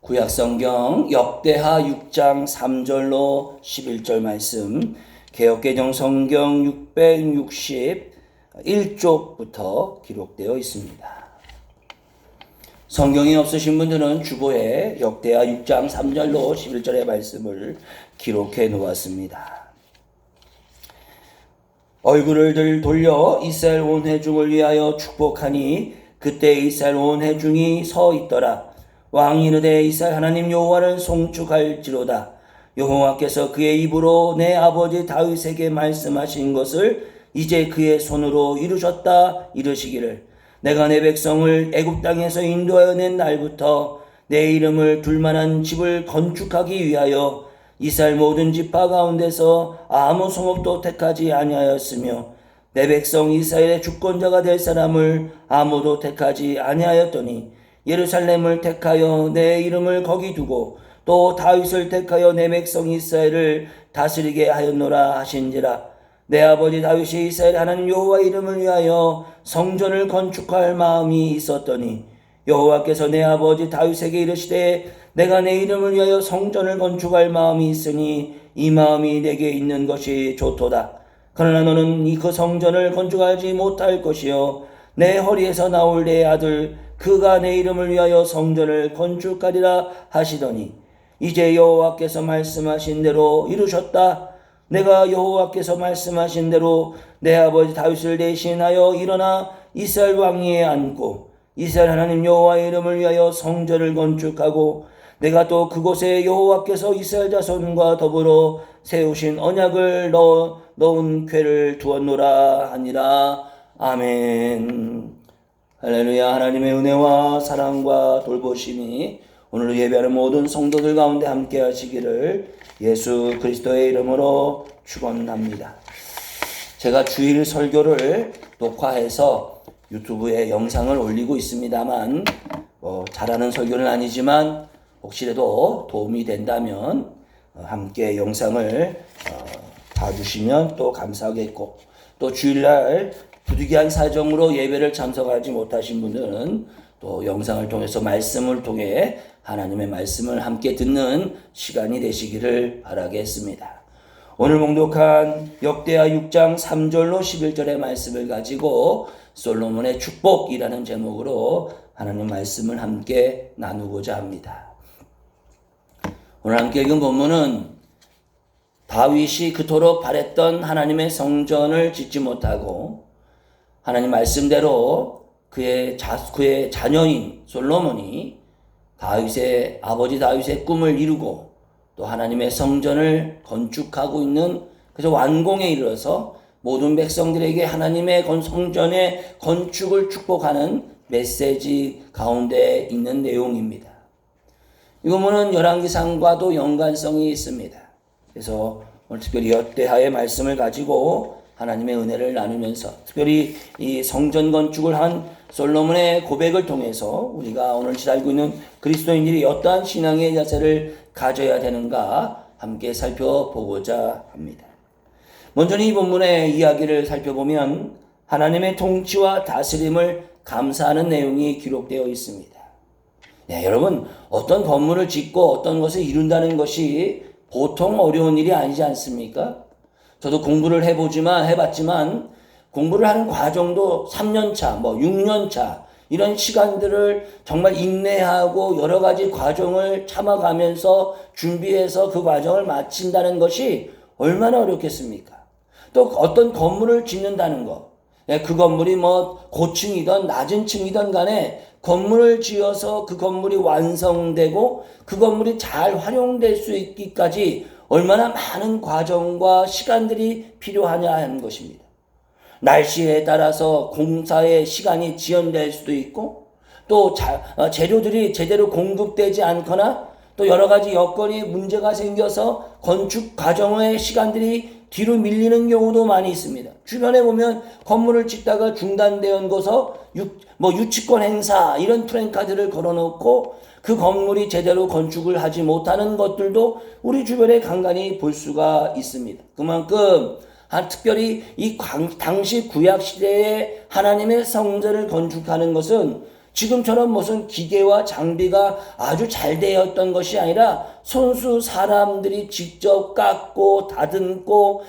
구약성경 역대하 6장 3절로 11절 말씀, 개역개정 성경 661쪽부터 기록되어 있습니다. 성경이 없으신 분들은 주보에 역대하 6장 3절로 11절의 말씀을 기록해 놓았습니다. 얼굴을 돌려 이스라엘 온 회중을 위하여 축복하니 그때 이스라엘 온 회중이 서 있더라. 왕이 이르되 이스라엘 하나님 여호와를 송축할지로다. 여호와께서 그의 입으로 내 아버지 다윗에게 말씀하신 것을 이제 그의 손으로 이루셨다 이르시기를, 내가 내 백성을 애굽 땅에서 인도하여 낸 날부터 내 이름을 둘만한 집을 건축하기 위하여 이스라엘 모든 지파 가운데서 아무 성읍도 택하지 아니하였으며 내 백성 이스라엘의 주권자가 될 사람을 아무도 택하지 아니하였더니 예루살렘을 택하여 내 이름을 거기 두고 또 다윗을 택하여 내 백성 이스라엘을 다스리게 하였노라 하신지라. 내 아버지 다윗이 이스라엘 하나님 여호와 이름을 위하여 성전을 건축할 마음이 있었더니 여호와께서 내 아버지 다윗에게 이르시되 내가 내 이름을 위하여 성전을 건축할 마음이 있으니 이 마음이 내게 있는 것이 좋도다. 그러나 너는 그 성전을 건축하지 못할 것이요 내 허리에서 나올 내 아들 그가 내 이름을 위하여 성전을 건축하리라 하시더니 이제 여호와께서 말씀하신 대로 이루셨다. 내가 여호와께서 말씀하신 대로 내 아버지 다윗을 대신하여 일어나 이스라엘 왕위에 앉고 이스라엘 하나님 여호와의 이름을 위하여 성전을 건축하고 내가 또 그곳에 여호와께서 이스라엘 자손과 더불어 세우신 언약을 넣은 궤를 두었노라 하니라. 아멘. 할렐루야. 하나님의 은혜와 사랑과 돌보심이 오늘 예배하는 모든 성도들 가운데 함께 하시기를 예수 그리스도의 이름으로 축원합니다. 제가 주일 설교를 녹화해서 유튜브에 영상을 올리고 있습니다만 잘하는 설교는 아니지만 혹시라도 도움이 된다면 함께 영상을 봐주시면 또 감사하겠고, 또 주일날 부득이한 사정으로 예배를 참석하지 못하신 분들은 또 영상을 통해서 말씀을 통해 하나님의 말씀을 함께 듣는 시간이 되시기를 바라겠습니다. 오늘 봉독한 역대하 6장 3절로 11절의 말씀을 가지고 솔로몬의 축복이라는 제목으로 하나님 말씀을 함께 나누고자 합니다. 오늘 함께 읽은 본문은 다윗이 그토록 바랬던 하나님의 성전을 짓지 못하고 하나님 말씀대로 그의 자녀인 솔로몬이 다윗의 아버지 다윗의 꿈을 이루고 또 하나님의 성전을 건축하고 있는, 그래서 완공에 이르러서 모든 백성들에게 하나님의 성전의 건축을 축복하는 메시지 가운데 있는 내용입니다. 이 부분은 열왕기상과도 연관성이 있습니다. 그래서 오늘 특별히 역대하의 말씀을 가지고 하나님의 은혜를 나누면서 특별히 이 성전 건축을 한 솔로몬의 고백을 통해서 우리가 오늘 알고 있는 그리스도인들이 어떠한 신앙의 자세를 가져야 되는가 함께 살펴보고자 합니다. 먼저 이 본문의 이야기를 살펴보면 하나님의 통치와 다스림을 감사하는 내용이 기록되어 있습니다. 네, 여러분, 어떤 건물을 짓고 어떤 것을 이룬다는 것이 보통 어려운 일이 아니지 않습니까? 저도 공부를 해봤지만 공부를 하는 과정도 3년차, 6년차 이런 시간들을 정말 인내하고 여러 가지 과정을 참아가면서 준비해서 그 과정을 마친다는 것이 얼마나 어렵겠습니까? 또 어떤 건물을 짓는다는 것, 그 건물이 고층이든 낮은 층이든 간에 건물을 지어서 그 건물이 완성되고 그 건물이 잘 활용될 수 있기까지 얼마나 많은 과정과 시간들이 필요하냐 하는 것입니다. 날씨에 따라서 공사의 시간이 지연될 수도 있고, 또 재료들이 제대로 공급되지 않거나 또 여러 가지 여건이 문제가 생겨서 건축 과정의 시간들이 뒤로 밀리는 경우도 많이 있습니다. 주변에 보면 건물을 짓다가 중단되어서 유치권 행사 이런 프랜카드를 걸어놓고 그 건물이 제대로 건축을 하지 못하는 것들도 우리 주변에 간간히 볼 수가 있습니다. 그만큼 특별히 이 당시 구약 시대에 하나님의 성전을 건축하는 것은 지금처럼 무슨 기계와 장비가 아주 잘 되었던 것이 아니라 손수 사람들이 직접 깎고 다듬고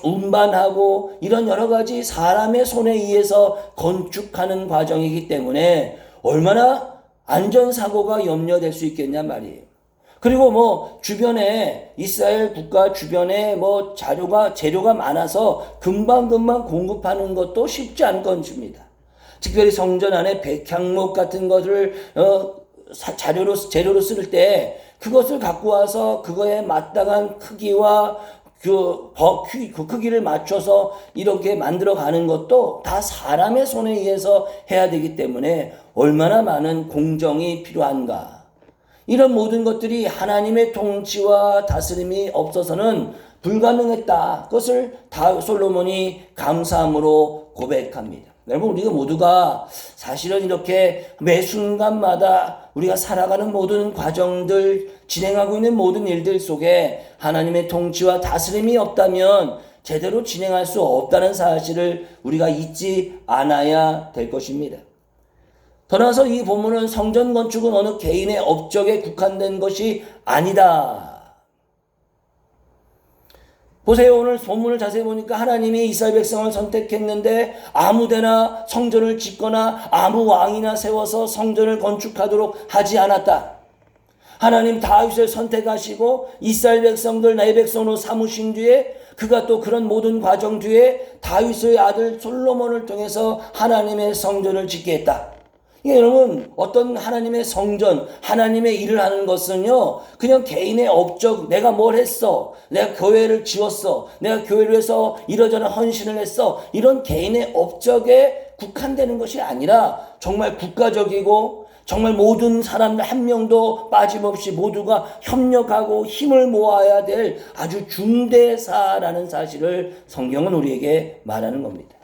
운반하고 이런 여러 가지 사람의 손에 의해서 건축하는 과정이기 때문에 얼마나 안전사고가 염려될 수 있겠냐 말이에요. 그리고 뭐 주변에 이스라엘 국가 주변에 뭐 재료가 많아서 금방 공급하는 것도 쉽지 않은 것입니다. 특별히 성전 안에 백향목 같은 것을 재료로 쓸 때 그것을 갖고 와서 그거에 마땅한 크기와 그 크기를 맞춰서 이렇게 만들어 가는 것도 다 사람의 손에 의해서 해야 되기 때문에 얼마나 많은 공정이 필요한가. 이런 모든 것들이 하나님의 통치와 다스림이 없어서는 불가능했다. 그것을 솔로몬이 감사함으로 고백합니다. 여러분, 우리가 모두가 사실은 이렇게 매 순간마다 우리가 살아가는 모든 과정들, 진행하고 있는 모든 일들 속에 하나님의 통치와 다스림이 없다면 제대로 진행할 수 없다는 사실을 우리가 잊지 않아야 될 것입니다. 더 나아가서 이 본문은 성전 건축은 어느 개인의 업적에 국한된 것이 아니다. 보세요. 오늘 본문을 자세히 보니까 하나님이 이스라엘 백성을 선택했는데 아무데나 성전을 짓거나 아무 왕이나 세워서 성전을 건축하도록 하지 않았다. 하나님 다윗을 선택하시고 이스라엘 백성들 나의 백성으로 삼으신 뒤에 그가 또 그런 모든 과정 뒤에 다윗의 아들 솔로몬을 통해서 하나님의 성전을 짓게 했다. 여러분, 어떤 하나님의 성전, 하나님의 일을 하는 것은요, 그냥 개인의 업적, 내가 뭘 했어, 내가 교회를 지었어, 내가 교회를 위해서 이러저런 헌신을 했어, 이런 개인의 업적에 국한되는 것이 아니라 정말 국가적이고 정말 모든 사람들 한 명도 빠짐없이 모두가 협력하고 힘을 모아야 될 아주 중대사라는 사실을 성경은 우리에게 말하는 겁니다.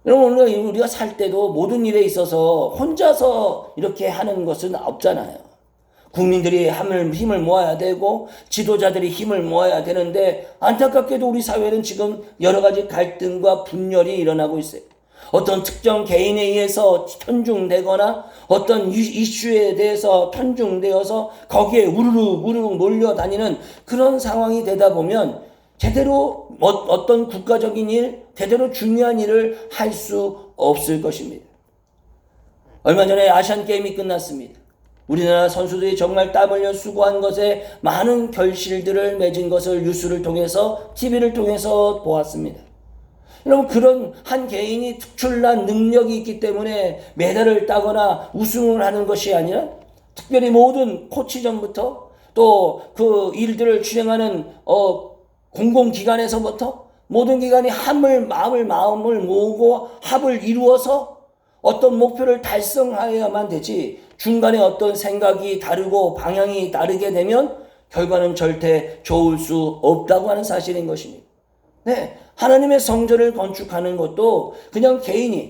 여러분, 우리가 살 때도 모든 일에 있어서 혼자서 이렇게 하는 것은 없잖아요. 국민들이 힘을 모아야 되고 지도자들이 힘을 모아야 되는데 안타깝게도 우리 사회는 지금 여러 가지 갈등과 분열이 일어나고 있어요. 어떤 특정 개인에 의해서 편중되거나 어떤 이슈에 대해서 편중되어서 거기에 우르르 몰려다니는 그런 상황이 되다 보면 제대로 어떤 국가적인 일, 제대로 중요한 일을 할 수 없을 것입니다. 얼마 전에 아시안게임이 끝났습니다. 우리나라 선수들이 정말 땀 흘려 수고한 것에 많은 결실들을 맺은 것을 뉴스를 통해서, TV를 통해서 보았습니다. 여러분, 그런 한 개인이 특출난 능력이 있기 때문에 메달을 따거나 우승을 하는 것이 아니라 특별히 모든 코치전부터 또 그 일들을 진행하는 공공기관에서부터 모든 기관이 마음을 모으고 합을 이루어서 어떤 목표를 달성하여야만 되지, 중간에 어떤 생각이 다르고 방향이 다르게 되면 결과는 절대 좋을 수 없다고 하는 사실인 것입니다. 네, 하나님의 성전을 건축하는 것도 그냥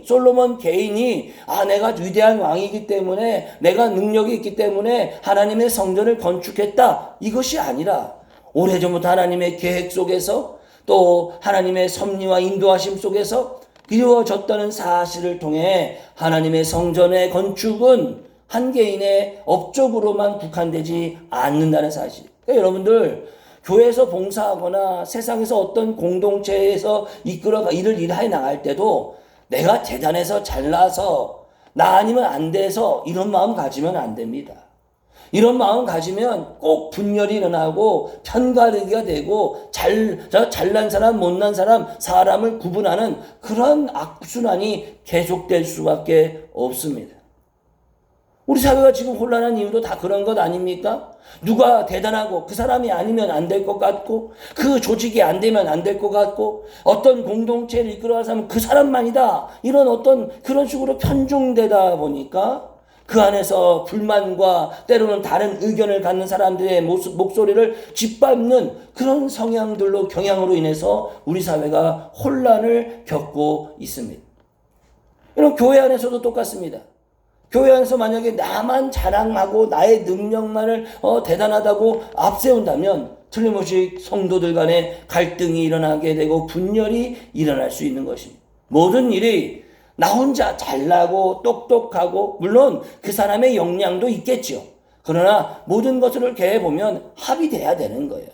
솔로몬 개인이 내가 위대한 왕이기 때문에 내가 능력이 있기 때문에 하나님의 성전을 건축했다, 이것이 아니라 오래전부터 하나님의 계획 속에서 또 하나님의 섭리와 인도하심 속에서 이루어졌다는 사실을 통해 하나님의 성전의 건축은 한 개인의 업적으로만 국한되지 않는다는 사실. 그러니까 여러분들, 교회에서 봉사하거나 세상에서 어떤 공동체에서 일을 일해 나갈 때도 내가 대단해서 잘나서 나 아니면 안 돼서 이런 마음 가지면 안 됩니다. 이런 마음 가지면 꼭 분열이 일어나고 편가르기가 되고 잘난 사람, 못난 사람, 사람을 구분하는 그런 악순환이 계속될 수밖에 없습니다. 우리 사회가 지금 혼란한 이유도 다 그런 것 아닙니까? 누가 대단하고 그 사람이 아니면 안 될 것 같고 그 조직이 안 되면 안 될 것 같고 어떤 공동체를 이끌어가는 사람은 그 사람만이다, 이런 어떤 그런 식으로 편중되다 보니까 그 안에서 불만과 때로는 다른 의견을 갖는 사람들의 목소리를 짓밟는 그런 경향으로 인해서 우리 사회가 혼란을 겪고 있습니다. 이런 교회 안에서도 똑같습니다. 교회 안에서 만약에 나만 자랑하고 나의 능력만을 대단하다고 앞세운다면 틀림없이 성도들 간에 갈등이 일어나게 되고 분열이 일어날 수 있는 것입니다. 모든 일이 나 혼자 잘나고 똑똑하고 물론 그 사람의 역량도 있겠죠. 그러나 모든 것을 이렇게 보면 합의돼야 되는 거예요.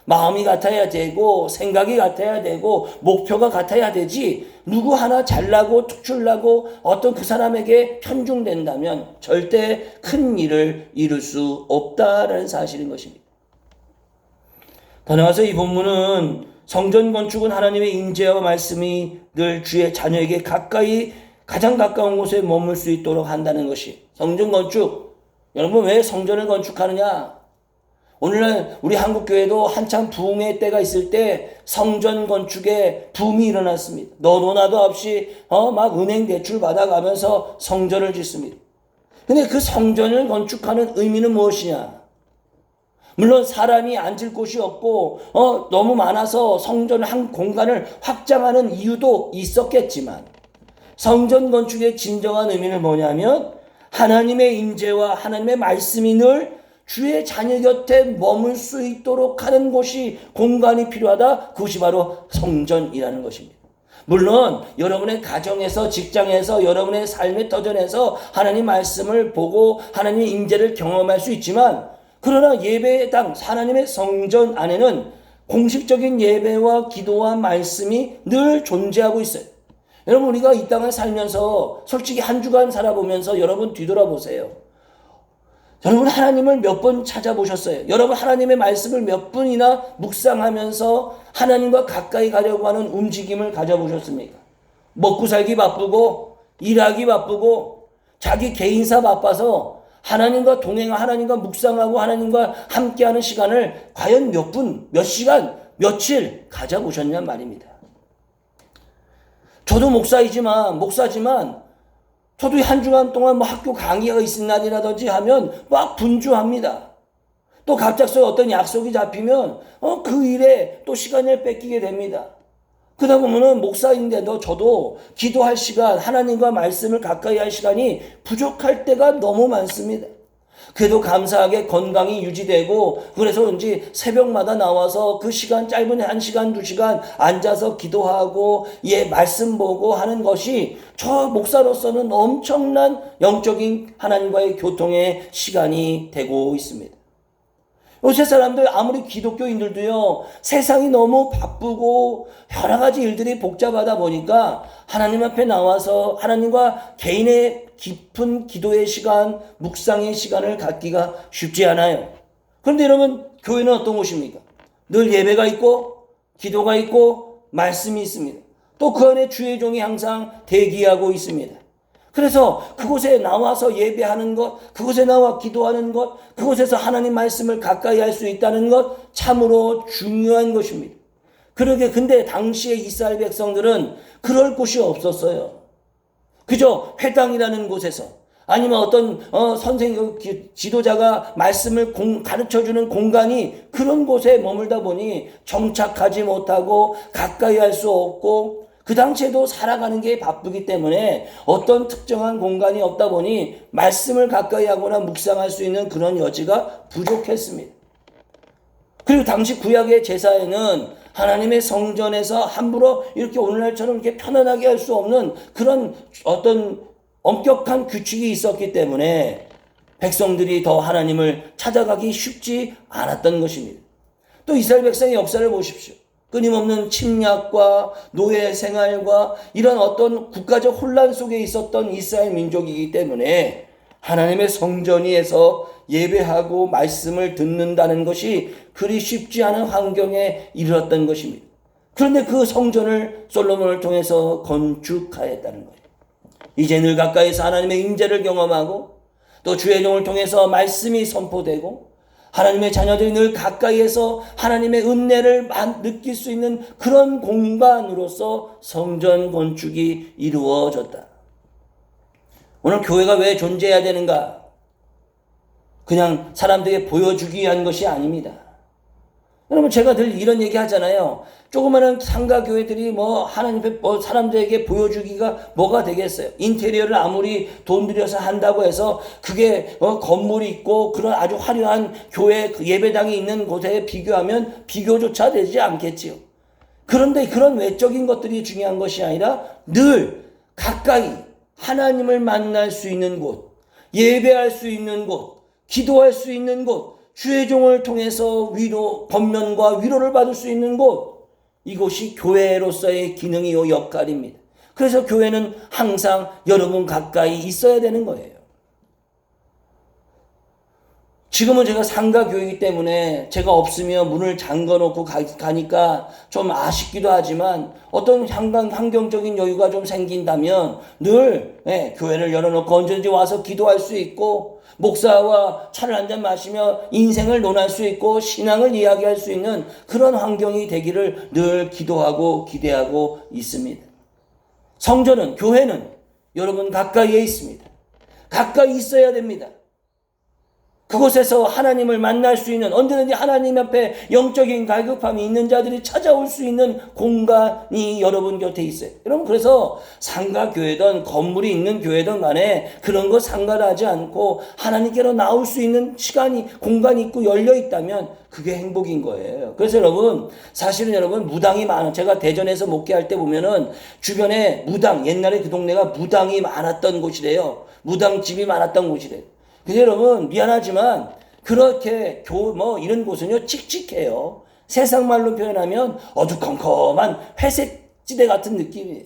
마음이 같아야 되고 생각이 같아야 되고 목표가 같아야 되지 누구 하나 잘나고 특출나고 어떤 그 사람에게 편중된다면 절대 큰 일을 이룰 수 없다라는 사실인 것입니다. 더 나아가서 이 본문은 성전 건축은 하나님의 임재와 말씀이 늘 주의 자녀에게 가장 가까운 곳에 머물 수 있도록 한다는 것이 성전 건축. 여러분 왜 성전을 건축하느냐? 오늘날 우리 한국교회도 한참 부흥의 때가 있을 때 성전 건축에 붐이 일어났습니다. 너도 나도 없이 막 은행 대출 받아가면서 성전을 짓습니다. 근데 그 성전을 건축하는 의미는 무엇이냐? 물론 사람이 앉을 곳이 없고 너무 많아서 성전 한 공간을 확장하는 이유도 있었겠지만 성전 건축의 진정한 의미는 뭐냐면 하나님의 임재와 하나님의 말씀이 늘 주의 자녀 곁에 머물 수 있도록 하는 곳이 공간이 필요하다. 그것이 바로 성전이라는 것입니다. 물론 여러분의 가정에서 직장에서 여러분의 삶의 터전에서 하나님 말씀을 보고 하나님의 임재를 경험할 수 있지만 그러나 예배당 하나님의 성전 안에는 공식적인 예배와 기도와 말씀이 늘 존재하고 있어요. 여러분 우리가 이 땅을 살면서 솔직히 한 주간 살아보면서 여러분 뒤돌아보세요. 여러분 하나님을 몇 번 찾아보셨어요? 여러분 하나님의 말씀을 몇 분이나 묵상하면서 하나님과 가까이 가려고 하는 움직임을 가져보셨습니까? 먹고 살기 바쁘고 일하기 바쁘고 자기 개인사 바빠서 하나님과 동행하고 하나님과 묵상하고 하나님과 함께하는 시간을 과연 몇 분, 몇 시간, 며칠 가져보셨냔 말입니다. 저도 목사지만 저도 한 주간 동안 학교 강의가 있은 날이라든지 하면 막 분주합니다. 또 갑작스레 어떤 약속이 잡히면 그 일에 또 시간을 뺏기게 됩니다. 그러다 보면은 목사인데도 저도 기도할 시간, 하나님과 말씀을 가까이 할 시간이 부족할 때가 너무 많습니다. 그래도 감사하게 건강이 유지되고 그래서 이제 새벽마다 나와서 그 시간 짧은 1시간 2시간 앉아서 기도하고 말씀 보고 하는 것이 저 목사로서는 엄청난 영적인 하나님과의 교통의 시간이 되고 있습니다. 요새 사람들 아무리 기독교인들도요 세상이 너무 바쁘고 여러 가지 일들이 복잡하다 보니까 하나님 앞에 나와서 하나님과 개인의 깊은 기도의 시간, 묵상의 시간을 갖기가 쉽지 않아요. 그런데 여러분 교회는 어떤 곳입니까? 늘 예배가 있고 기도가 있고 말씀이 있습니다. 또 그 안에 주의 종이 항상 대기하고 있습니다. 그래서 그곳에 나와서 예배하는 것, 그곳에 나와 기도하는 것, 그곳에서 하나님 말씀을 가까이 할 수 있다는 것 참으로 중요한 것입니다. 근데 당시에 이스라엘 백성들은 그럴 곳이 없었어요. 그저 회당이라는 곳에서 아니면 어떤 지도자가 말씀을 가르쳐주는 공간이 그런 곳에 머물다 보니 정착하지 못하고 가까이 할 수 없고 그 당시에도 살아가는 게 바쁘기 때문에 어떤 특정한 공간이 없다 보니 말씀을 가까이 하거나 묵상할 수 있는 그런 여지가 부족했습니다. 그리고 당시 구약의 제사에는 하나님의 성전에서 함부로 이렇게 오늘날처럼 이렇게 편안하게 할 수 없는 그런 어떤 엄격한 규칙이 있었기 때문에 백성들이 더 하나님을 찾아가기 쉽지 않았던 것입니다. 또 이스라엘 백성의 역사를 보십시오. 끊임없는 침략과 노예 생활과 이런 어떤 국가적 혼란 속에 있었던 이스라엘 민족이기 때문에 하나님의 성전위에서 예배하고 말씀을 듣는다는 것이 그리 쉽지 않은 환경에 이르렀던 것입니다. 그런데 그 성전을 솔로몬을 통해서 건축하였다는 거예요. 이제 늘 가까이서 하나님의 임재를 경험하고 또 주의 종을 통해서 말씀이 선포되고 하나님의 자녀들이 늘 가까이에서 하나님의 은혜를 느낄 수 있는 그런 공간으로서 성전 건축이 이루어졌다. 오늘 교회가 왜 존재해야 되는가? 그냥 사람들에게 보여주기 위한 것이 아닙니다. 여러분 제가 늘 이런 얘기 하잖아요. 조그마한 상가교회들이 하나님 앞에 사람들에게 보여주기가 뭐가 되겠어요? 인테리어를 아무리 돈 들여서 한다고 해서 그게 건물이 있고 그런 아주 화려한 교회 예배당이 있는 곳에 비교하면 비교조차 되지 않겠지요. 그런데 그런 외적인 것들이 중요한 것이 아니라 늘 가까이 하나님을 만날 수 있는 곳, 예배할 수 있는 곳, 기도할 수 있는 곳, 주의 종을 통해서 권면과 위로를 받을 수 있는 곳, 이곳이 교회로서의 기능이요 역할입니다. 그래서 교회는 항상 여러분 가까이 있어야 되는 거예요. 지금은 제가 상가교회이기 때문에 제가 없으면 문을 잠궈놓고 가니까 좀 아쉽기도 하지만 어떤 환경적인 여유가 좀 생긴다면 늘 교회를 열어놓고 언제든지 와서 기도할 수 있고 목사와 차를 한잔 마시며 인생을 논할 수 있고 신앙을 이야기할 수 있는 그런 환경이 되기를 늘 기도하고 기대하고 있습니다. 성전은, 교회는 여러분 가까이에 있습니다. 가까이 있어야 됩니다. 그곳에서 하나님을 만날 수 있는, 언제든지 하나님 앞에 영적인 갈급함이 있는 자들이 찾아올 수 있는 공간이 여러분 곁에 있어요. 여러분, 그래서 상가교회든 건물이 있는 교회든 간에 그런 거 상관하지 않고 하나님께로 나올 수 있는 공간이 있고 열려 있다면 그게 행복인 거예요. 그래서 여러분, 사실은 여러분 무당이 많은, 제가 대전에서 목회할 때 보면은 주변에 옛날에 그 동네가 무당이 많았던 곳이래요. 무당집이 많았던 곳이래요. 근데 여러분 미안하지만 그렇게 이런 곳은요 칙칙해요. 세상 말로 표현하면 어두컴컴한 회색지대 같은 느낌이에요.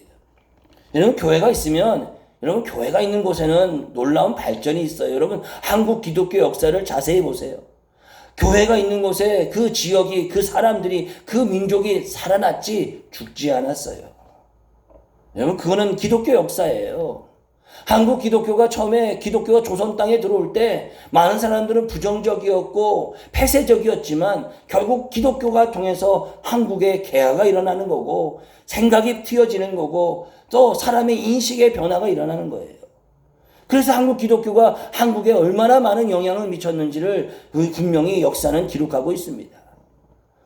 여러분 교회가 있으면, 여러분 교회가 있는 곳에는 놀라운 발전이 있어요. 여러분 한국 기독교 역사를 자세히 보세요. 교회가 있는 곳에 그 지역이, 그 사람들이, 그 민족이 살아났지 죽지 않았어요. 여러분 그거는 기독교 역사예요. 한국 기독교가 처음에 기독교가 조선 땅에 들어올 때 많은 사람들은 부정적이었고 폐쇄적이었지만 결국 기독교가 통해서 한국에 개화가 일어나는 거고 생각이 튀어지는 거고 또 사람의 인식의 변화가 일어나는 거예요. 그래서 한국 기독교가 한국에 얼마나 많은 영향을 미쳤는지를 분명히 역사는 기록하고 있습니다.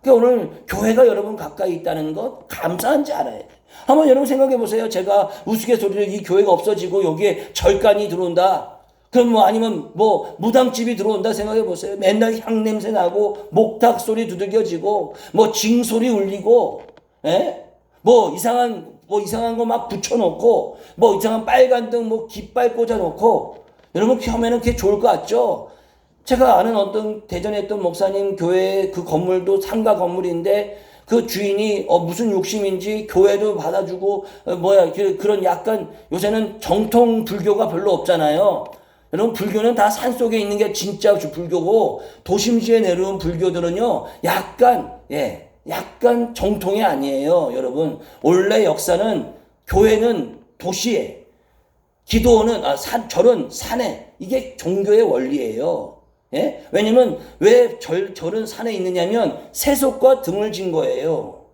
그러니까 오늘 교회가 여러분 가까이 있다는 것 감사한지 알아야 돼요. 한번 여러분 생각해 보세요. 제가 우스갯소리로 이 교회가 없어지고 여기에 절간이 들어온다. 그럼 아니면 무당집이 들어온다 생각해 보세요. 맨날 향 냄새 나고 목탁 소리 두들겨지고 징 소리 울리고 이상한 거 막 붙여놓고 이상한 빨간 등 깃발 꽂아놓고 여러분 하면은 그게 좋을 것 같죠? 제가 아는 어떤 대전에 있던 목사님 교회 그 건물도 상가 건물인데 그 주인이 무슨 욕심인지 교회도 받아주고 그런 약간 요새는 정통 불교가 별로 없잖아요. 여러분 불교는 다 산속에 있는 게 진짜 불교고 도심지에 내려온 불교들은요 약간 정통이 아니에요. 여러분 원래 역사는 교회는 도시에, 기도는 절은 산에, 이게 종교의 원리예요. 왜냐면 왜 절은 산에 있느냐면 세속과 등을 진 거예요.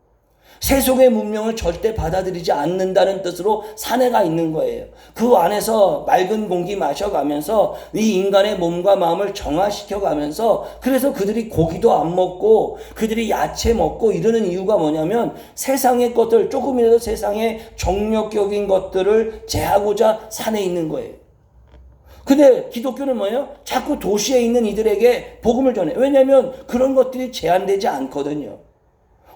세속의 문명을 절대 받아들이지 않는다는 뜻으로 산에 가 있는 거예요. 그 안에서 맑은 공기 마셔가면서 이 인간의 몸과 마음을 정화시켜가면서, 그래서 그들이 고기도 안 먹고 그들이 야채 먹고 이러는 이유가 뭐냐면 세상의 것들, 조금이라도 세상의 정력적인 것들을 제하고자 산에 있는 거예요. 근데 기독교는 뭐예요? 자꾸 도시에 있는 이들에게 복음을 전해. 왜냐하면 그런 것들이 제한되지 않거든요.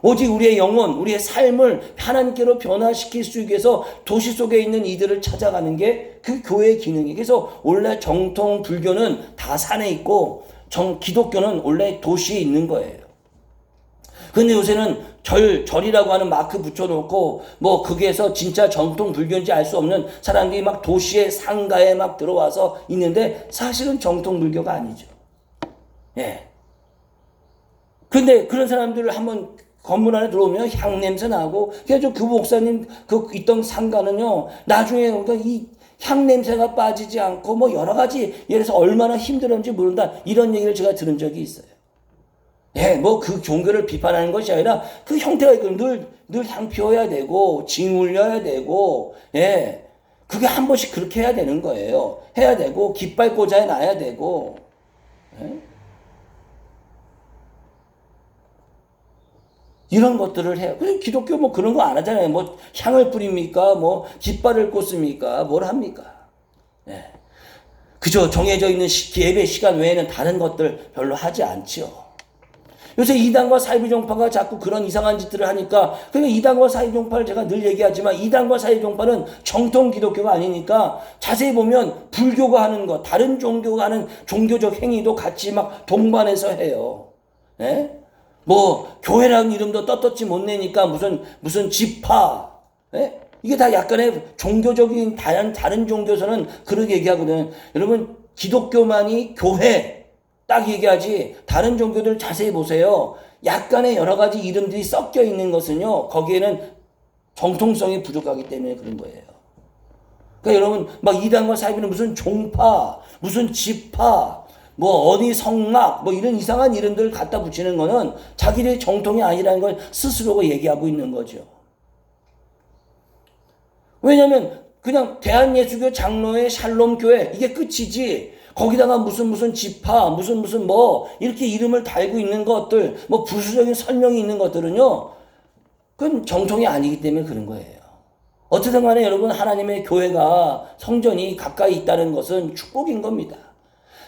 오직 우리의 영혼, 우리의 삶을 하나님께로 변화시킬 수 있기 위해서 도시 속에 있는 이들을 찾아가는 게 그 교회의 기능이에요. 그래서 원래 정통 불교는 다 산에 있고 기독교는 원래 도시에 있는 거예요. 근데 요새는 절이라고 하는 마크 붙여놓고 거기에서 진짜 정통 불교인지 알 수 없는 사람들이 막 도시의 상가에 막 들어와서 있는데 사실은 정통 불교가 아니죠. 근데 그런 사람들을 한번 건물 안에 들어오면 향 냄새 나고, 그래서 그 목사님 있던 상가는요 나중에 이 향 냄새가 빠지지 않고 여러 가지 예를 들어서 얼마나 힘들었는지 모른다, 이런 얘기를 제가 들은 적이 있어요. 그 종교를 비판하는 것이 아니라 그 형태가 있고 늘 향 피워야 되고 징 울려야 되고 그게 한 번씩 그렇게 해야 되는 거예요. 해야 되고 깃발 꽂아 놔야 되고 이런 것들을 해요. 그래서 기독교 그런 거 안 하잖아요. 향을 뿌립니까? 깃발을 꽂습니까? 뭘 합니까? 그저 정해져 있는 예배 시간 외에는 다른 것들 별로 하지 않죠. 요새 이단과 사이비종파가 자꾸 그런 이상한 짓들을 하니까, 그러니까 이단과 사이비종파를 제가 늘 얘기하지만 이단과 사이비종파는 정통 기독교가 아니니까 자세히 보면 불교가 하는 것, 다른 종교가 하는 종교적 행위도 같이 막 동반해서 해요. 예? 뭐 교회라는 이름도 떳떳이 못 내니까 무슨 지파, 예? 이게 다 약간의 종교적인 다른 종교에서는 그렇게 얘기하거든. 여러분 기독교만이 교회 딱 얘기하지, 다른 종교들 자세히 보세요. 약간의 여러 가지 이름들이 섞여 있는 것은요, 거기에는 정통성이 부족하기 때문에 그런 거예요. 그러니까 여러분 막 이단과 사이비는 무슨 종파, 무슨 지파, 뭐 어디 성막, 뭐 이런 이상한 이름들을 갖다 붙이는 거는 자기들의 정통이 아니라는 걸 스스로가 얘기하고 있는 거죠. 왜냐하면 그냥 대한예수교 장로회 샬롬교회 이게 끝이지, 거기다가 무슨 지파, 무슨 뭐 이렇게 이름을 달고 있는 것들, 뭐 부수적인 설명이 있는 것들은요, 그건 정통이 아니기 때문에 그런 거예요. 어쨌든 간에 여러분, 하나님의 교회가, 성전이 가까이 있다는 것은 축복인 겁니다.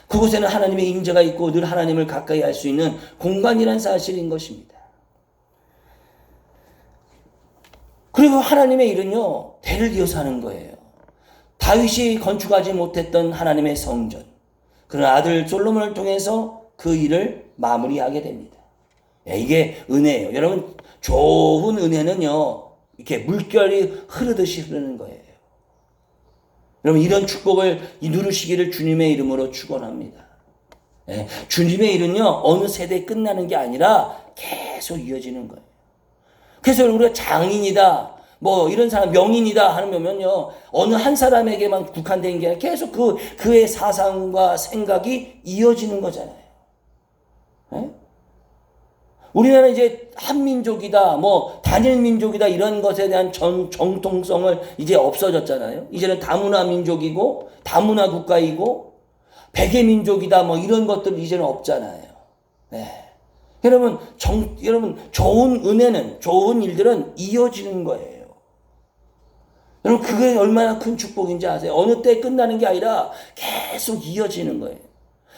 그곳에는 하나님의 임재가 있고 늘 하나님을 가까이 할 수 있는 공간이란 사실인 것입니다. 그리고 하나님의 일은요, 대를 이어서 하는 거예요. 다윗이 건축하지 못했던 하나님의 성전, 그런 아들 솔로몬을 통해서 그 일을 마무리하게 됩니다. 이게 은혜예요. 여러분, 좋은 은혜는요, 이렇게 물결이 흐르듯이 흐르는 거예요. 여러분, 이런 축복을 누르시기를 주님의 이름으로 축원합니다. 주님의 일은요, 어느 세대에 끝나는 게 아니라 계속 이어지는 거예요. 그래서 우리가 장인이다, 뭐 이런 사람 명인이다 하면요, 어느 한 사람에게만 국한된 게 아니라 계속 그의 사상과 생각이 이어지는 거잖아요. 네? 우리나라는 이제 한민족이다, 뭐 단일민족이다 이런 것에 대한 정통성을 이제 없어졌잖아요. 이제는 다문화 민족이고 다문화 국가이고 백의민족이다 뭐 이런 것들 이제는 없잖아요. 네. 여러분 좋은 은혜는, 좋은 일들은 이어지는 거예요. 여러분, 그게 얼마나 큰 축복인지 아세요? 어느 때 끝나는 게 아니라 계속 이어지는 거예요.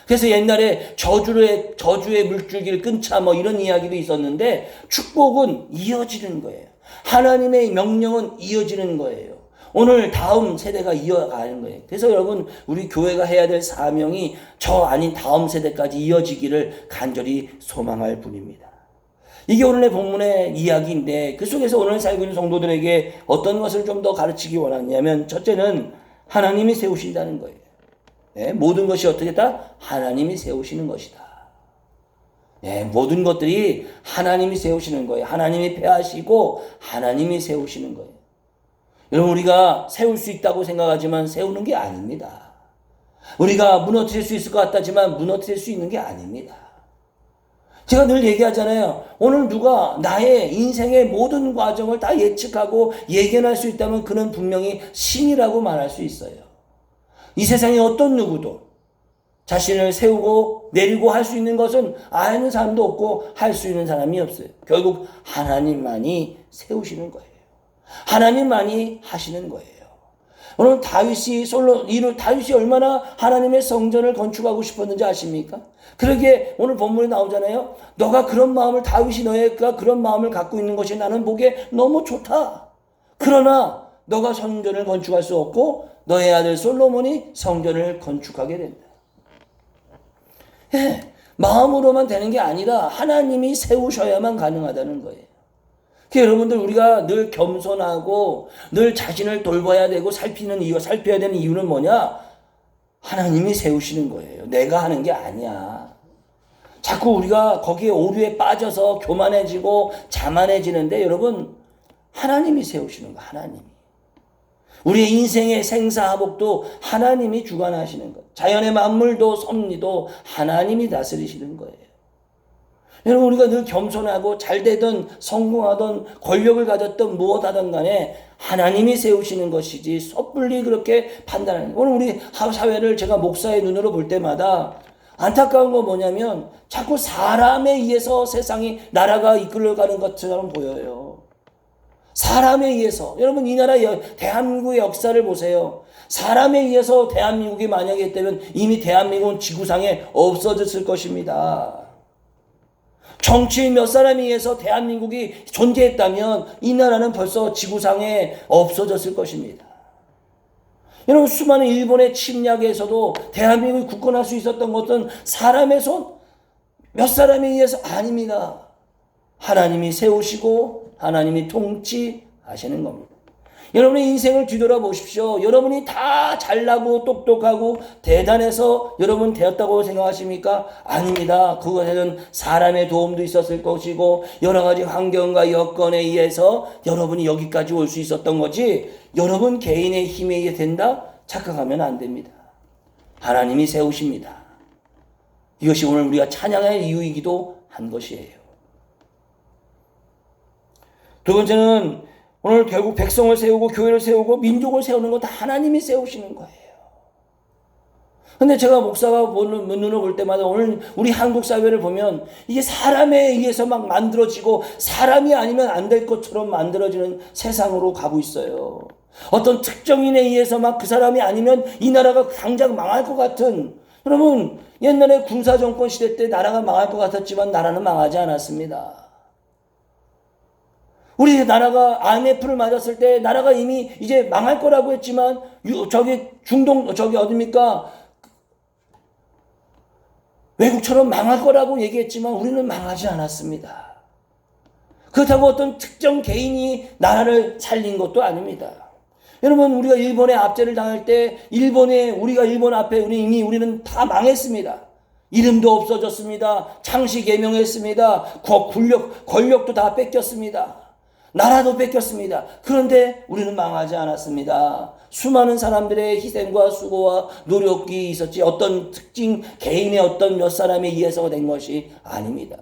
그래서 옛날에 저주의 물줄기를 끊자 뭐 이런 이야기도 있었는데, 축복은 이어지는 거예요. 하나님의 명령은 이어지는 거예요. 오늘 다음 세대가 이어가는 거예요. 그래서 여러분, 우리 교회가 해야 될 사명이 저 아닌 다음 세대까지 이어지기를 간절히 소망할 뿐입니다. 이게 오늘의 본문의 이야기인데, 그 속에서 오늘 살고 있는 성도들에게 어떤 것을 좀 더 가르치기 원하냐면, 첫째는 하나님이 세우신다는 거예요. 네, 모든 것이 어떻게 다 하나님이 세우시는 것이다. 네, 모든 것들이 하나님이 세우시는 거예요. 하나님이 폐하시고 하나님이 세우시는 거예요. 여러분, 우리가 세울 수 있다고 생각하지만 세우는 게 아닙니다. 우리가 무너뜨릴 수 있을 것 같다지만 무너뜨릴 수 있는 게 아닙니다. 제가 늘 얘기하잖아요. 오늘 누가 나의 인생의 모든 과정을 다 예측하고 예견할 수 있다면 그는 분명히 신이라고 말할 수 있어요. 이 세상에 어떤 누구도 자신을 세우고 내리고 할 수 있는 것은 아는 사람도 없고 할 수 있는 사람이 없어요. 결국 하나님만이 세우시는 거예요. 하나님만이 하시는 거예요. 오늘 다윗이 얼마나 하나님의 성전을 건축하고 싶었는지 아십니까? 그러기에 오늘 본문에 나오잖아요. 너가 그런 마음을, 다윗이 너가 그런 마음을 갖고 있는 것이 나는 보기에 너무 좋다. 그러나 너가 성전을 건축할 수 없고 너의 아들 솔로몬이 성전을 건축하게 된다. 마음으로만 되는 게 아니라 하나님이 세우셔야만 가능하다는 거예요. 여러분들, 우리가 늘 겸손하고 늘 자신을 돌봐야 되고 살펴야 되는 이유는 뭐냐? 하나님이 세우시는 거예요. 내가 하는 게 아니야. 자꾸 우리가 거기에 오류에 빠져서 교만해지고 자만해지는데, 여러분, 하나님이 세우시는 거예요. 하나님이. 우리의 인생의 생사화복도 하나님이 주관하시는 것. 자연의 만물도 섭리도 하나님이 다스리시는 거예요. 여러분, 우리가 늘 겸손하고 잘되든 성공하든 권력을 가졌든 무엇하든 간에 하나님이 세우시는 것이지 섣불리 그렇게 판단하는 거예요. 오늘 우리 사회를 제가 목사의 눈으로 볼 때마다 안타까운 건 뭐냐면 자꾸 사람에 의해서 세상이, 나라가 이끌려가는 것처럼 보여요. 사람에 의해서. 여러분, 이 나라 대한민국의 역사를 보세요. 사람에 의해서 대한민국이 만약에 했다면 이미 대한민국은 지구상에 없어졌을 것입니다. 정치인 몇 사람에 의해서 대한민국이 존재했다면 이 나라는 벌써 지구상에 없어졌을 것입니다. 여러분, 수많은 일본의 침략에서도 대한민국이 굳건할 수 있었던 것은 사람의 손, 몇 사람에 의해서 아닙니다. 하나님이 세우시고 하나님이 통치하시는 겁니다. 여러분의 인생을 뒤돌아보십시오. 여러분이 다 잘나고 똑똑하고 대단해서 여러분 되었다고 생각하십니까? 아닙니다. 그것에는 사람의 도움도 있었을 것이고 여러 가지 환경과 여건에 의해서 여러분이 여기까지 올 수 있었던 거지, 여러분 개인의 힘에 의해 된다? 착각하면 안 됩니다. 하나님이 세우십니다. 이것이 오늘 우리가 찬양할 이유이기도 한 것이에요. 두 번째는 오늘 결국 백성을 세우고 교회를 세우고 민족을 세우는 건 다 하나님이 세우시는 거예요. 근데 제가 목사가 눈으로 볼 때마다 오늘 우리 한국 사회를 보면 이게 사람에 의해서 막 만들어지고 사람이 아니면 안 될 것처럼 만들어지는 세상으로 가고 있어요. 어떤 특정인에 의해서 막 그 사람이 아니면 이 나라가 당장 망할 것 같은, 여러분 옛날에 군사정권 시대 때 나라가 망할 것 같았지만 나라는 망하지 않았습니다. 우리 나라가 IMF를 맞았을 때 나라가 이미 이제 망할 거라고 했지만 어딥니까? 외국처럼 망할 거라고 얘기했지만 우리는 망하지 않았습니다. 그렇다고 어떤 특정 개인이 나라를 살린 것도 아닙니다. 여러분, 우리가 일본에 압제를 당할 때 우리가 일본 앞에 우리는 다 망했습니다. 이름도 없어졌습니다. 창씨 개명했습니다. 권력도 다 뺏겼습니다. 나라도 뺏겼습니다. 그런데 우리는 망하지 않았습니다. 수많은 사람들의 희생과 수고와 노력이 있었지 어떤 특징 개인의 어떤 몇 사람에 의해서 된 것이 아닙니다.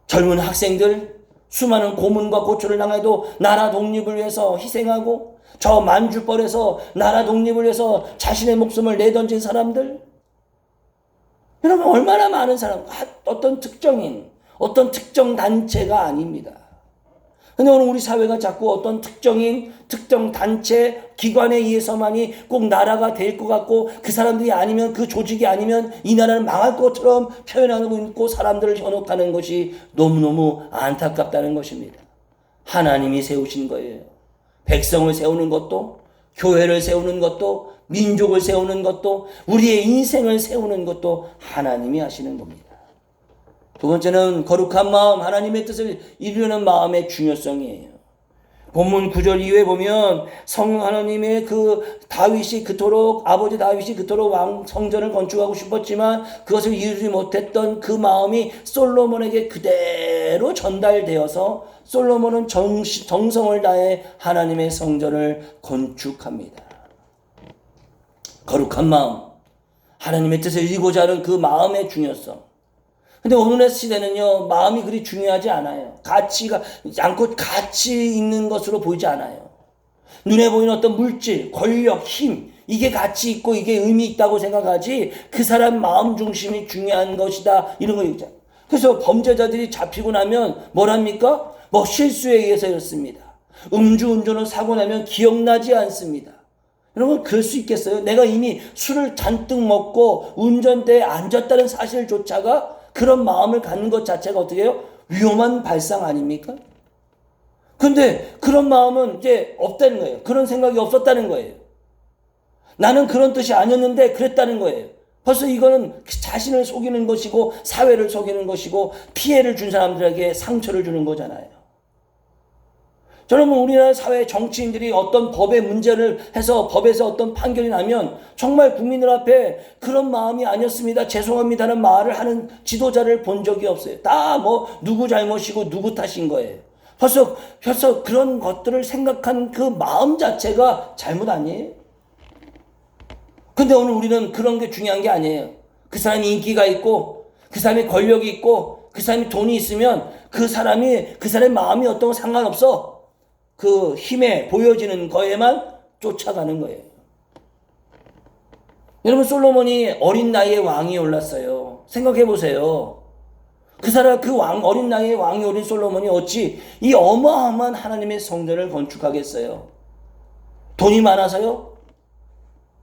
젊은 학생들, 수많은 고문과 고초를 당해도 나라 독립을 위해서 희생하고 저 만주벌에서 나라 독립을 위해서 자신의 목숨을 내던진 사람들, 여러분 얼마나 많은 사람, 어떤 특정인, 어떤 특정 단체가 아닙니다. 근데 오늘 우리 사회가 자꾸 어떤 특정인, 특정 단체, 기관에 의해서만이 꼭 나라가 될 것 같고 그 사람들이 아니면, 그 조직이 아니면 이 나라는 망할 것처럼 표현하고 있고 사람들을 현혹하는 것이 너무너무 안타깝다는 것입니다. 하나님이 세우신 거예요. 백성을 세우는 것도, 교회를 세우는 것도, 민족을 세우는 것도, 우리의 인생을 세우는 것도 하나님이 하시는 겁니다. 두 번째는 거룩한 마음, 하나님의 뜻을 이루는 마음의 중요성이에요. 본문 9절 이후에 보면 하나님의 아버지 다윗이 그토록 성전을 건축하고 싶었지만 그것을 이루지 못했던 그 마음이 솔로몬에게 그대로 전달되어서 솔로몬은 정성을 다해 하나님의 성전을 건축합니다. 거룩한 마음, 하나님의 뜻을 이루고자 하는 그 마음의 중요성. 근데 오늘의 시대는요, 마음이 그리 중요하지 않아요. 가치가 있는 것으로 보이지 않아요. 눈에 보이는 어떤 물질, 권력, 힘, 이게 가치 있고 이게 의미 있다고 생각하지 그 사람 마음 중심이 중요한 것이다, 이런 거 있잖아요. 그래서 범죄자들이 잡히고 나면 뭐랍니까? 실수에 의해서 이렇습니다. 음주운전을 사고 나면 기억나지 않습니다. 여러분, 그럴 수 있겠어요? 내가 이미 술을 잔뜩 먹고 운전대에 앉았다는 사실조차가, 그런 마음을 갖는 것 자체가 어떻게 해요? 위험한 발상 아닙니까? 근데 그런 마음은 이제 없다는 거예요. 그런 생각이 없었다는 거예요. 나는 그런 뜻이 아니었는데 그랬다는 거예요. 벌써 이거는 자신을 속이는 것이고 사회를 속이는 것이고 피해를 준 사람들에게 상처를 주는 거잖아요. 여러분, 우리나라 사회 정치인들이 어떤 법의 문제를 해서 법에서 어떤 판결이 나면 정말 국민들 앞에 그런 마음이 아니었습니다, 죄송합니다는 말을 하는 지도자를 본 적이 없어요. 다 누구 잘못이고 누구 탓인 거예요. 벌써 그런 것들을 생각한 그 마음 자체가 잘못 아니에요? 근데 오늘 우리는 그런 게 중요한 게 아니에요. 그 사람이 인기가 있고 그 사람이 권력이 있고 그 사람이 돈이 있으면 그 사람의 마음이 어떤 거 상관없어. 그 힘에 보여지는 거에만 쫓아가는 거예요. 여러분, 솔로몬이 어린 나이에 왕이 올랐어요. 생각해 보세요. 어린 나이에 왕이 오른 솔로몬이 어찌 이 어마어마한 하나님의 성전을 건축하겠어요? 돈이 많아서요?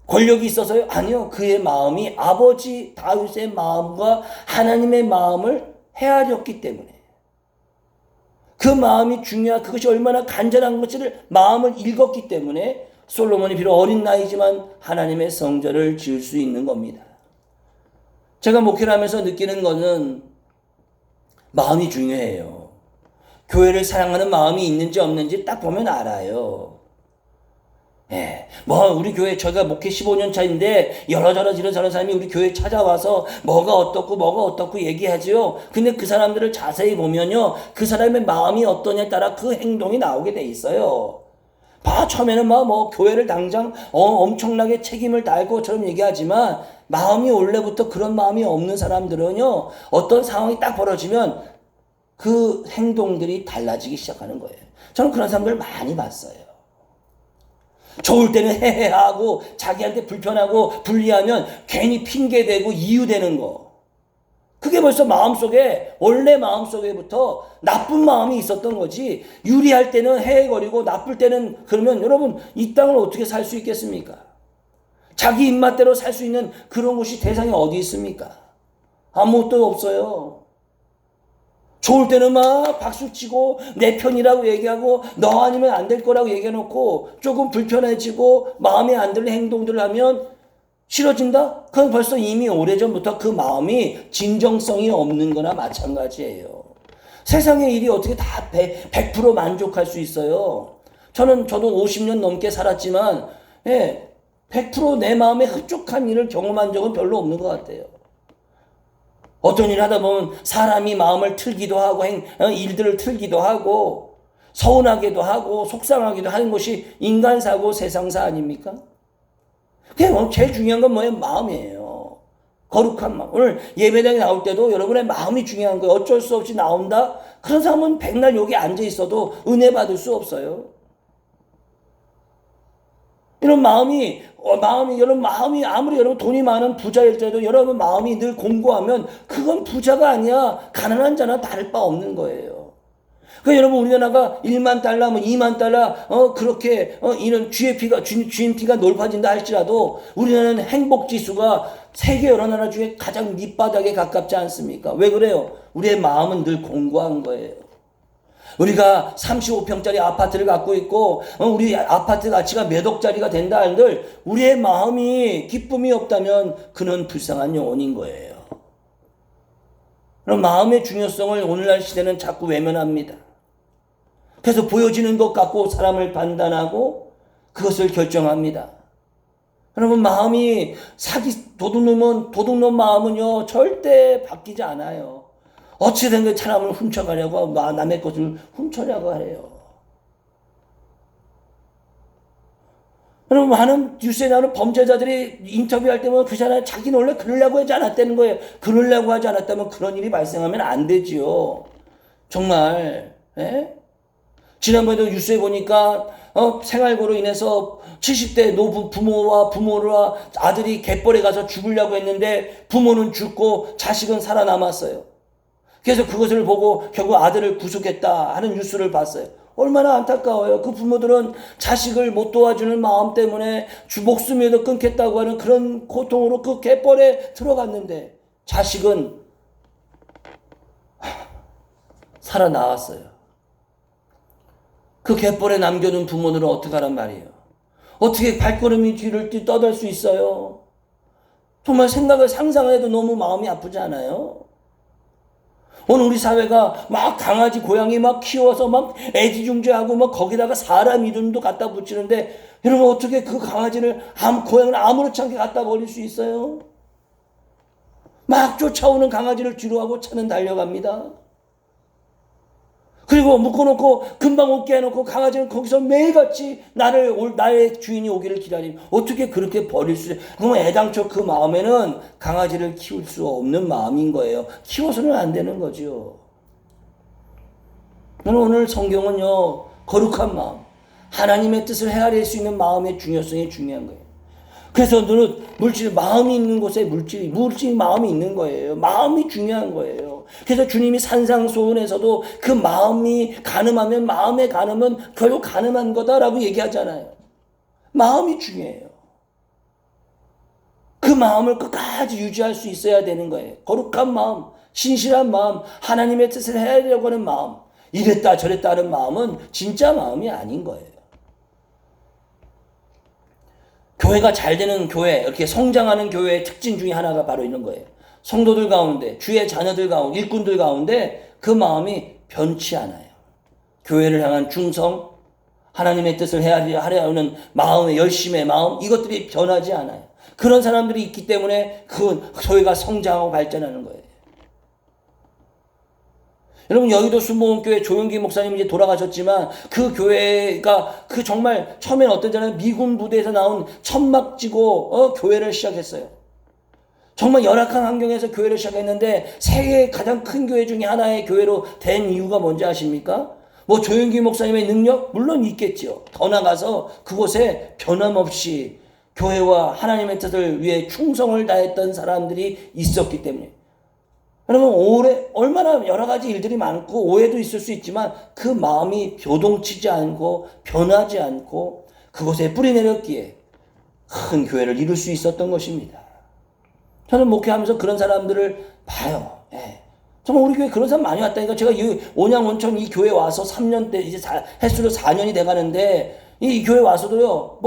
권력이 있어서요? 아니요. 그의 마음이 아버지 다윗의 마음과 하나님의 마음을 헤아렸기 때문에. 그 마음이 중요한, 그것이 얼마나 간절한 것을 마음을 읽었기 때문에 솔로몬이 비록 어린 나이지만 하나님의 성전을 지을 수 있는 겁니다. 제가 목회를 하면서 느끼는 것은 마음이 중요해요. 교회를 사랑하는 마음이 있는지 없는지 딱 보면 알아요. 예, 우리 교회, 저희가 목회 15년 차인데, 여러저러 이런 사람이 우리 교회에 찾아와서 뭐가 어떻고 얘기하지요. 근데 그 사람들을 자세히 보면요, 그 사람의 마음이 어떠냐에 따라 그 행동이 나오게 돼 있어요. 처음에는 교회를 당장 엄청나게 책임을 다할 것처럼 얘기하지만, 마음이 원래부터 그런 마음이 없는 사람들은요, 어떤 상황이 딱 벌어지면 그 행동들이 달라지기 시작하는 거예요. 저는 그런 사람들을 많이 봤어요. 좋을 때는 해해하고 자기한테 불편하고 불리하면 괜히 핑계대고 이유대는 거. 그게 벌써 원래 마음속에부터 나쁜 마음이 있었던 거지. 유리할 때는 해해거리고 나쁠 때는, 그러면 여러분 이 땅을 어떻게 살 수 있겠습니까? 자기 입맛대로 살 수 있는 그런 곳이 세상에 어디 있습니까? 아무것도 없어요. 좋을 때는 박수치고 내 편이라고 얘기하고 너 아니면 안 될 거라고 얘기해놓고 조금 불편해지고 마음에 안 드는 행동들을 하면 싫어진다? 그건 벌써 이미 오래전부터 그 마음이 진정성이 없는 거나 마찬가지예요. 세상의 일이 어떻게 다 100% 만족할 수 있어요? 저도 50년 넘게 살았지만 100% 내 마음에 흡족한 일을 경험한 적은 별로 없는 것 같아요. 어떤 일을 하다 보면 사람이 마음을 틀기도 하고 일들을 틀기도 하고 서운하기도 하고 속상하기도 하는 것이 인간사고 세상사 아닙니까? 제일 중요한 건 뭐예요? 마음이에요. 거룩한 마음. 오늘 예배당에 나올 때도 여러분의 마음이 중요한 거예요. 어쩔 수 없이 나온다? 그런 사람은 백날 여기 앉아 있어도 은혜 받을 수 없어요. 이런 마음이 여러분 마음이 아무리 여러분 돈이 많은 부자일지라도 여러분 마음이 늘 공고하면 그건 부자가 아니야. 가난한 자나 다를 바 없는 거예요. 여러분 우리나라가 1만 달러, 2만 달러 그렇게 이런 GNP가 높아진다 할지라도 우리나라는 행복 지수가 세계 여러 나라 중에 가장 밑바닥에 가깝지 않습니까? 왜 그래요? 우리의 마음은 늘 공고한 거예요. 우리가 35평짜리 아파트를 갖고 있고 우리 아파트 가치가 몇 억짜리가 된다 한들 우리의 마음이 기쁨이 없다면 그는 불쌍한 영혼인 거예요. 그럼 마음의 중요성을 오늘날 시대는 자꾸 외면합니다. 그래서 보여지는 것 갖고 사람을 판단하고 그것을 결정합니다. 여러분 마음이 도둑놈 마음은요 절대 바뀌지 않아요. 어찌된 사람을 훔쳐가려고 남의 것을 훔쳐려고 하래요. 여러분 많은 뉴스에 나오는 범죄자들이 인터뷰할 때면 그 사람이 자기는 원래 그러려고 하지 않았다는 거예요. 그러려고 하지 않았다면 그런 일이 발생하면 안 되지요. 정말 지난번에도 뉴스에 보니까 생활고로 인해서 70대 부모와 아들이 갯벌에 가서 죽으려고 했는데 부모는 죽고 자식은 살아남았어요. 그래서 그것을 보고 결국 아들을 구속했다 하는 뉴스를 봤어요. 얼마나 안타까워요. 그 부모들은 자식을 못 도와주는 마음 때문에 목숨이라도 끊겠다고 하는 그런 고통으로 그 갯벌에 들어갔는데 자식은 살아나왔어요. 그 갯벌에 남겨둔 부모들은 어떻게 하란 말이에요? 어떻게 발걸음이 뒤를 떠들 수 있어요? 정말 상상을 해도 너무 마음이 아프지 않아요? 오늘 우리 사회가 강아지, 고양이 키워서 애지중지하고 거기다가 사람 이름도 갖다 붙이는데 여러분 어떻게 그 강아지를, 고양이를 아무렇지 않게 갖다 버릴 수 있어요? 쫓아오는 강아지를 뒤로하고 차는 달려갑니다. 그리고 묶어놓고 금방 오게 해놓고 강아지는 거기서 매일같이 나의 주인이 오기를 기다리면 어떻게 그렇게 버릴 수 있어요? 그럼 애당초 그 마음에는 강아지를 키울 수 없는 마음인 거예요. 키워서는 안 되는 거죠. 오늘 성경은요 거룩한 마음, 하나님의 뜻을 헤아릴 수 있는 마음의 중요성이 중요한 거예요. 그래서 너는 마음이 있는 곳에 물질 마음이 있는 거예요. 마음이 중요한 거예요. 그래서 주님이 산상수훈에서도 그 마음이 가늠하면 마음의 가늠은 결국 가늠한 거다라고 얘기하잖아요. 마음이 중요해요. 그 마음을 끝까지 유지할 수 있어야 되는 거예요. 거룩한 마음, 신실한 마음, 하나님의 뜻을 해야려고 하는 마음, 이랬다 저랬다 하는 마음은 진짜 마음이 아닌 거예요. 교회가 잘 되는 교회, 이렇게 성장하는 교회의 특징 중에 하나가 바로 있는 거예요. 성도들 가운데, 주의 자녀들 가운데, 일꾼들 가운데 그 마음이 변치 않아요. 교회를 향한 중성, 하나님의 뜻을 하려는 마음의 열심의 마음, 이것들이 변하지 않아요. 그런 사람들이 있기 때문에 그 교회가 성장하고 발전하는 거예요. 여러분, 여의도 순복음교회 조용기 목사님 이제 돌아가셨지만 그 교회가 그 정말 처음엔 어떤 자는 미군 부대에서 나온 천막 지고 교회를 시작했어요. 정말 열악한 환경에서 교회를 시작했는데 세계의 가장 큰 교회 중에 하나의 교회로 된 이유가 뭔지 아십니까? 뭐 조용기 목사님의 능력? 물론 있겠죠. 더 나가서 그곳에 변함없이 교회와 하나님의 뜻을 위해 충성을 다했던 사람들이 있었기 때문에. 여러분, 얼마나 여러 가지 일들이 많고 오해도 있을 수 있지만 그 마음이 교동치지 않고 변하지 않고 그곳에 뿌리 내렸기에 큰 교회를 이룰 수 있었던 것입니다. 저는 목회하면서 그런 사람들을 봐요. 예. 정말 우리 교회 그런 사람 많이 왔다니까. 제가 이 온양온천 이 교회 와서 3년 때 이제 횟수로 4년이 돼가는데 이 교회 와서도요,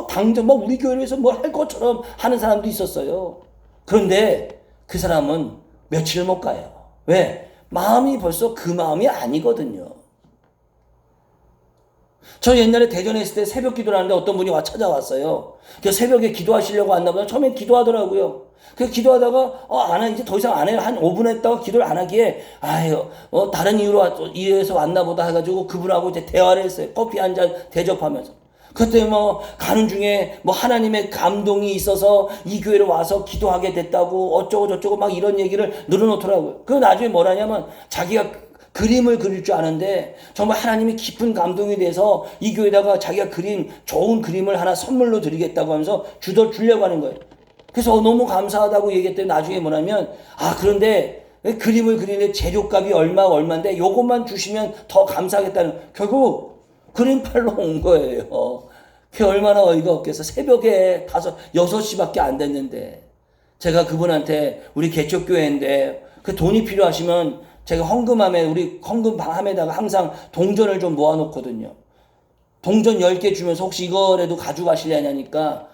당장 우리 교회를 위해서 뭘 할 것처럼 하는 사람도 있었어요. 그런데 그 사람은 며칠 못 가요. 왜? 마음이 벌써 그 마음이 아니거든요. 저 옛날에 대전에 있을 때 새벽 기도를 하는데 어떤 분이 찾아왔어요. 그 새벽에 기도하시려고 왔나 보다. 처음엔 기도하더라고요. 그 기도하다가 이제 더 이상 안 해요. 한 5분 했다가 기도를 안 하기에 다른 이유에서 왔나 보다 해가지고 그분하고 이제 대화를 했어요. 커피 한 잔 대접하면서. 그때 가는 중에 하나님의 감동이 있어서 이 교회로 와서 기도하게 됐다고 어쩌고 저쩌고 막 이런 얘기를 늘어놓더라고요. 그 나중에 뭐라냐면 자기가 그림을 그릴 줄 아는데 정말 하나님이 깊은 감동이 돼서 이 교회에다가 자기가 그린 좋은 그림을 하나 선물로 드리겠다고 하면서 주려고 하는 거예요. 그래서 너무 감사하다고 얘기했더니 나중에 뭐냐면 그런데 그림을 그리는데 재료값이 얼마인데 요것만 주시면 더 감사하겠다는, 결국 그림팔로 온 거예요. 그게 얼마나 어이가 없겠어. 새벽에 6시밖에 안 됐는데 제가 그분한테 우리 개척교회인데 그 돈이 필요하시면 제가 우리 헌금함에다가 항상 동전을 좀 모아놓거든요. 동전 10개 주면서 혹시 이거라도 가져가실래냐니까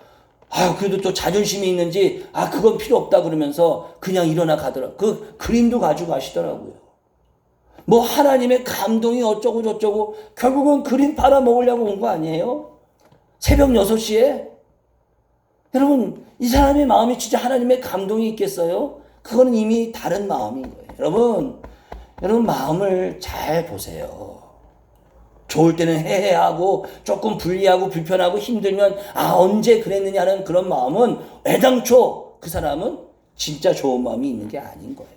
그래도 또 자존심이 있는지 그건 필요 없다 그러면서 그냥 일어나 가더라고요. 그 그림도 가져가시더라고요. 하나님의 감동이 어쩌고 저쩌고 결국은 그림 팔아먹으려고 온 거 아니에요? 새벽 6시에? 여러분, 이 사람의 마음이 진짜 하나님의 감동이 있겠어요? 그거는 이미 다른 마음인 거예요. 여러분 마음을 잘 보세요. 좋을 때는 해해하고 조금 불리하고 불편하고 힘들면 언제 그랬느냐는 그런 마음은 애당초 그 사람은 진짜 좋은 마음이 있는 게 아닌 거예요.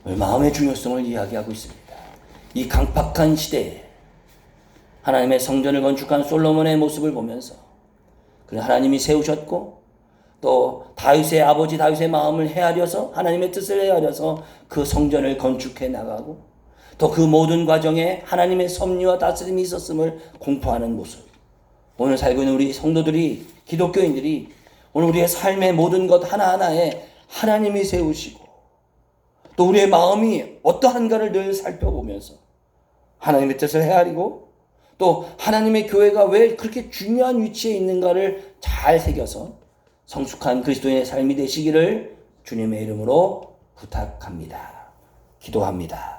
마음의 중요성을 이야기하고 있습니다. 이 강팍한 시대에 하나님의 성전을 건축한 솔로몬의 모습을 보면서 하나님이 세우셨고 또 다윗의 아버지 다윗의 마음을 헤아려서 하나님의 뜻을 헤아려서 그 성전을 건축해 나가고 또 그 모든 과정에 하나님의 섭리와 다스림이 있었음을 공포하는 모습. 오늘 살고 있는 우리 성도들이, 기독교인들이 오늘 우리의 삶의 모든 것 하나하나에 하나님이 세우시고 또 우리의 마음이 어떠한가를 늘 살펴보면서 하나님의 뜻을 헤아리고 또 하나님의 교회가 왜 그렇게 중요한 위치에 있는가를 잘 새겨서 성숙한 그리스도인의 삶이 되시기를 주님의 이름으로 부탁합니다. 기도합니다.